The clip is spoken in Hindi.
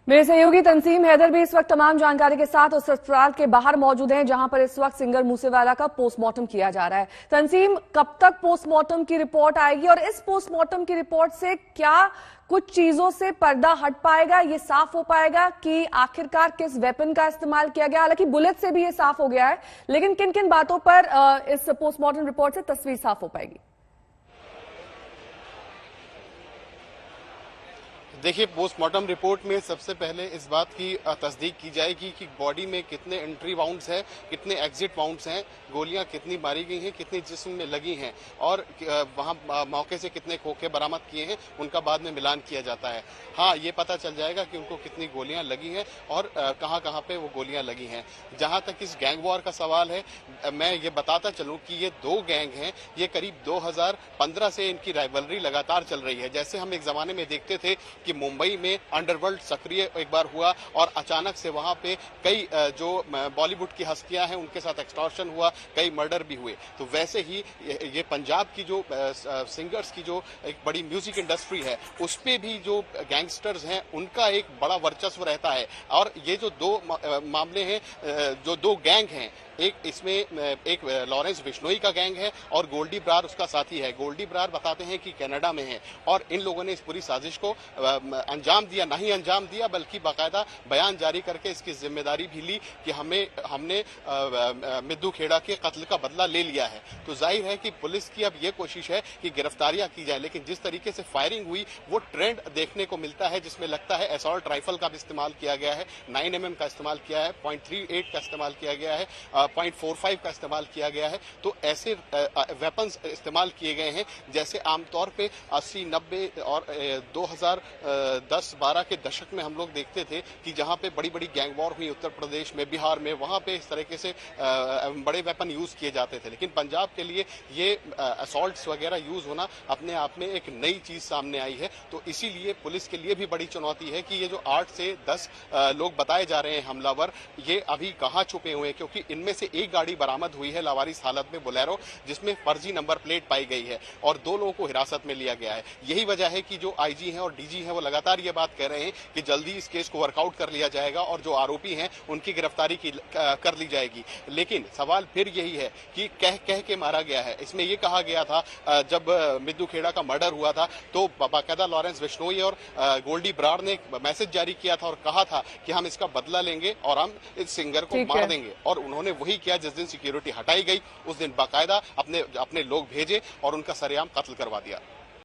मेरे सहयोगी तंसीम हैदर भी इस वक्त तमाम जानकारी के साथ उस अस्पताल के बाहर मौजूद हैं जहां पर इस वक्त सिंगर मूसेवाला का पोस्टमार्टम किया जा रहा है। तंसीम, कब तक पोस्टमार्टम की रिपोर्ट आएगी और इस पोस्टमार्टम की रिपोर्ट से क्या कुछ चीजों से पर्दा हट पाएगा, ये साफ हो पाएगा कि आखिरकार किस वेपन का इस्तेमाल किया गया? हालांकि बुलेट से भी ये साफ हो गया है, लेकिन किन किन बातों पर इस पोस्टमार्टम रिपोर्ट से तस्वीर साफ हो पाएगी? देखिए, पोस्टमार्टम रिपोर्ट में सबसे पहले इस बात की तस्दीक की जाएगी कि बॉडी में कितने एंट्री वाउंड्स हैं, कितने एग्जिट वाउंड्स हैं, गोलियां कितनी मारी गई हैं, कितनी जिस्म में लगी हैं और वहां मौके से कितने खोखे बरामद किए हैं, उनका बाद में मिलान किया जाता है। हाँ, ये पता चल जाएगा कि उनको कितनी गोलियां लगी हैं और कहां कहां पे वो गोलियां लगी हैं। जहां तक इस गैंग वॉर का सवाल है, मैं ये बताता चलूं कि ये दो गैंग हैं, ये करीब 2015 से इनकी राइवलरी लगातार चल रही है। जैसे हम एक जमाने में देखते थे कि मुंबई में अंडरवर्ल्ड सक्रिय एक बार हुआ और अचानक से वहां पे कई जो बॉलीवुड की हस्तियां हैं उनके साथ एक्सटॉर्शन हुआ, कई मर्डर भी हुए। तो वैसे ही ये पंजाब की जो सिंगर्स की जो एक बड़ी म्यूजिक इंडस्ट्री है, उस पे भी जो गैंगस्टर्स हैं उनका एक बड़ा वर्चस्व रहता है। और ये जो दो मामले हैं, जो दो गैंग हैं, एक इसमें एक लॉरेंस बिश्नोई का गैंग है और गोल्डी ब्रार उसका साथी है। गोल्डी ब्रार बताते हैं कि कनाडा में है और इन लोगों ने इस पूरी साजिश को अंजाम दिया, नहीं अंजाम दिया बल्कि बाकायदा बयान जारी करके इसकी जिम्मेदारी भी ली कि हमने मिद्दू खेड़ा के कत्ल का बदला ले लिया है। तो जाहिर है कि पुलिस की अब ये कोशिश है कि गिरफ्तारियां की जाए, लेकिन जिस तरीके से फायरिंग हुई वो ट्रेंड देखने को मिलता है जिसमें लगता है असॉल्ट राइफल का भी इस्तेमाल किया गया है, 9mm का इस्तेमाल किया है, .38 का इस्तेमाल किया गया है, .45 का इस्तेमाल किया गया है। तो ऐसे वेपन्स इस्तेमाल किए गए हैं जैसे आमतौर पे 80, 90 और 2010-12 के दशक में हम लोग देखते थे कि जहां पे बड़ी बड़ी गैंग वॉर हुई उत्तर प्रदेश में, बिहार में, वहां पे इस तरीके से बड़े वेपन यूज किए जाते थे। लेकिन पंजाब के लिए ये असॉल्ट्स वगैरह यूज होना अपने आप में एक नई चीज सामने आई है। तो इसीलिए पुलिस के लिए भी बड़ी चुनौती है कि ये जो 8 से 10 लोग बताए जा रहे हैं हमलावर, ये अभी कहां छुपे हुए हैं, क्योंकि इनमें से एक गाड़ी बरामद हुई है लावारिस हालत में, बोलेरो, जिसमें फर्जी नंबर प्लेट पाई गई है और 2 लोगों को हिरासत में लिया गया है। यही वजह है कि जो आईजी हैं और डीजी हैं वो लगातार ये बात कह रहे हैं कि जल्दी इस केस को वर्कआउट कर लिया जाएगा और जो आरोपी हैं उनकी गिरफ्तारी कर ली जाएगी। लेकिन सवाल फिर यही है कि कह के मारा गया है। इसमें यह कहा गया था जब मिद्दू खेड़ा का मर्डर हुआ था तो बाकायदा लॉरेंस बिश्नोई और गोल्डी ब्रार ने एक मैसेज जारी किया था और कहा था कि हम इसका बदला लेंगे और हम इस सिंगर को मार देंगे। और उन्होंने वही किया। जिस दिन सिक्योरिटी हटाई गई उस दिन बाकायदा अपने लोग भेजे और उनका सरेआम कत्ल करवा दिया।